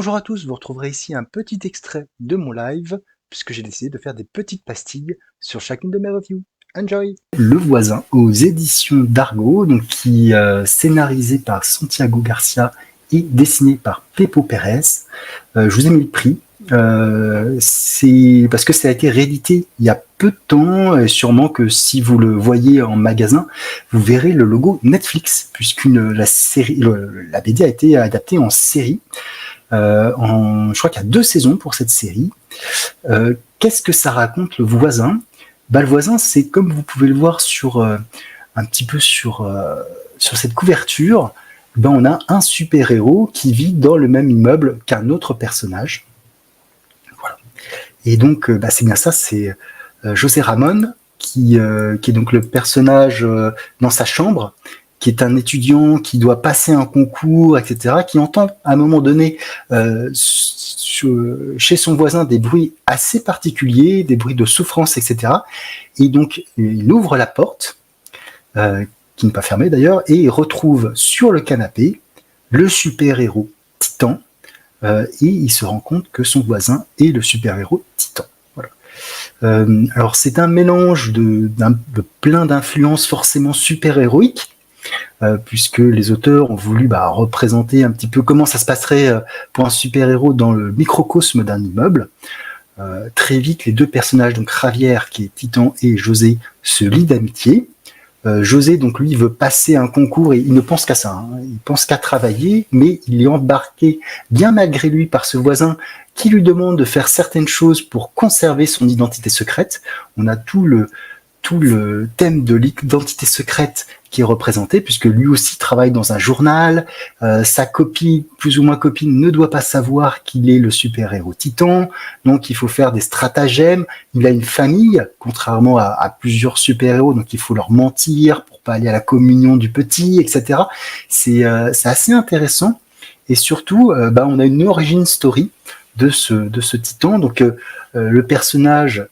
Bonjour à tous, vous retrouverez ici un petit extrait de mon live, puisque j'ai décidé de faire des petites pastilles sur chacune de mes reviews. Enjoy! Le Voisin aux éditions d'Argo, donc qui scénarisé par Santiago Garcia et dessiné par Pepo Pérez. Je vous ai mis le prix. C'est parce que ça a été réédité il y a peu de temps, et sûrement que si vous le voyez en magasin, vous verrez le logo Netflix, puisque la BD a été adaptée en série. Je crois qu'il y a 2 saisons pour cette série. Qu'est-ce que ça raconte, Le Voisin? Le Voisin, c'est comme vous pouvez le voir sur un petit peu sur cette couverture. On a un super-héros qui vit dans le même immeuble qu'un autre personnage. Voilà. Et donc, c'est bien ça, c'est José Ramon qui est donc le personnage dans sa chambre, qui est un étudiant qui doit passer un concours, etc., qui entend à un moment donné chez son voisin des bruits assez particuliers, des bruits de souffrance, etc. Et donc, il ouvre la porte, qui n'est pas fermée d'ailleurs, et il retrouve sur le canapé le super-héros Titan, et il se rend compte que son voisin est le super-héros Titan. Voilà. Alors, c'est un mélange de plein d'influences forcément super-héroïques, puisque les auteurs ont voulu représenter un petit peu comment ça se passerait pour un super-héros dans le microcosme d'un immeuble. Très vite, les deux personnages, donc Javier, qui est Titan, et José, se lient d'amitié. José, donc lui, veut passer un concours et il ne pense qu'à ça, hein. Il pense qu'à travailler, mais il est embarqué, bien malgré lui, par ce voisin qui lui demande de faire certaines choses pour conserver son identité secrète. On a tout le thème de l'identité secrète qui est représenté, puisque lui aussi travaille dans un journal. Sa copine, plus ou moins copine, ne doit pas savoir qu'il est le super-héros Titan, donc il faut faire des stratagèmes. Il a une famille, contrairement à plusieurs super-héros, donc il faut leur mentir pour pas aller à la communion du petit, etc. C'est assez intéressant, et surtout, on a une origin story de ce Titan. Donc le personnage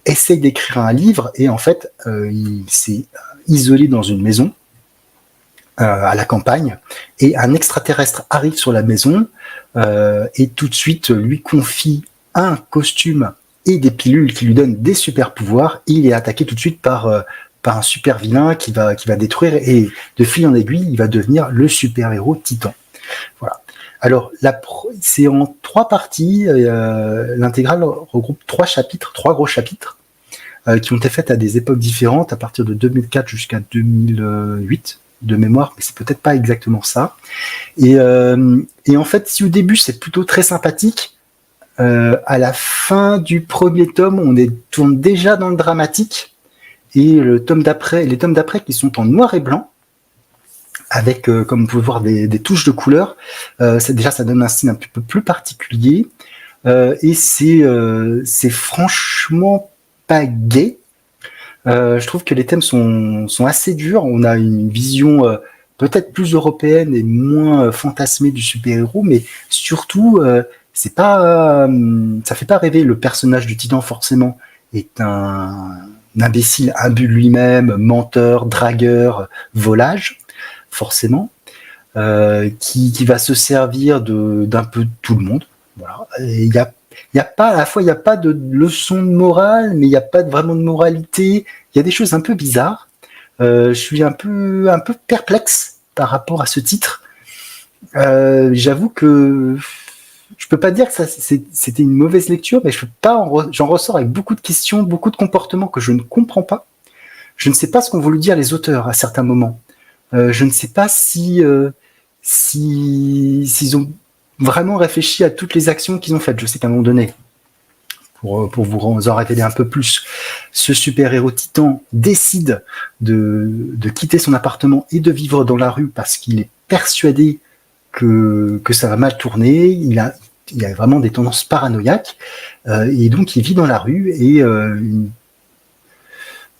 essaye d'écrire un livre, et en fait, il s'est isolé dans une maison à la campagne, et un extraterrestre arrive sur la maison et tout de suite lui confie un costume et des pilules qui lui donnent des super pouvoirs. Il est attaqué tout de suite par un super vilain qui va détruire, et de fil en aiguille, il va devenir le super-héros Titan. Voilà. Alors, c'est en 3 parties. L'intégrale regroupe 3 chapitres, 3 gros chapitres, qui ont été faits à des époques différentes, à partir de 2004 jusqu'à 2008, de mémoire, mais c'est peut-être pas exactement ça. Et en fait, si au début c'est plutôt très sympathique, à la fin du premier tome, tourne déjà dans le dramatique, et les tomes d'après qui sont en noir et blanc, avec, comme vous pouvez voir, des touches de couleur, ça donne un style un peu plus particulier, et c'est franchement pas gai. Je trouve que les thèmes sont assez durs. On a une vision peut-être plus européenne et moins fantasmée du super-héros, mais surtout, ça fait pas rêver. Le personnage du Titan, forcément, est un imbécile imbu de lui-même, menteur, dragueur, volage, forcément, qui va se servir d'un peu tout le monde. Voilà. Il y a pas, à la fois, il n'y a pas de leçon de morale, mais il n'y a pas vraiment de moralité. Il y a des choses un peu bizarres. Je suis un peu perplexe par rapport à ce titre. J'avoue que je peux pas dire que c'était une mauvaise lecture, mais j'en ressors avec beaucoup de questions, beaucoup de comportements que je ne comprends pas. Je ne sais pas ce qu'ont voulu dire les auteurs à certains moments. Je ne sais pas s'ils ont vraiment réfléchi à toutes les actions qu'ils ont faites. Je sais qu'à un moment donné, pour vous en révéler un peu plus, ce super-héros Titan décide de quitter son appartement et de vivre dans la rue parce qu'il est persuadé que ça va mal tourner. Il a vraiment des tendances paranoïaques, et donc il vit dans la rue, et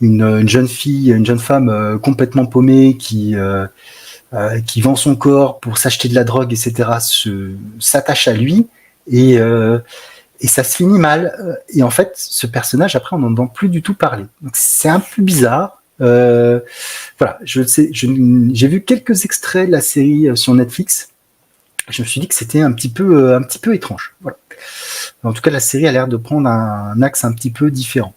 une jeune femme complètement paumée qui vend son corps pour s'acheter de la drogue, etc., s'attache à lui, et ça se finit mal. Et en fait, ce personnage, après, on n'en entend plus du tout parler. Donc c'est un peu bizarre. Voilà, j'ai vu quelques extraits de la série sur Netflix. Je me suis dit que c'était un petit peu étrange. Voilà. En tout cas, la série a l'air de prendre un axe un petit peu différent.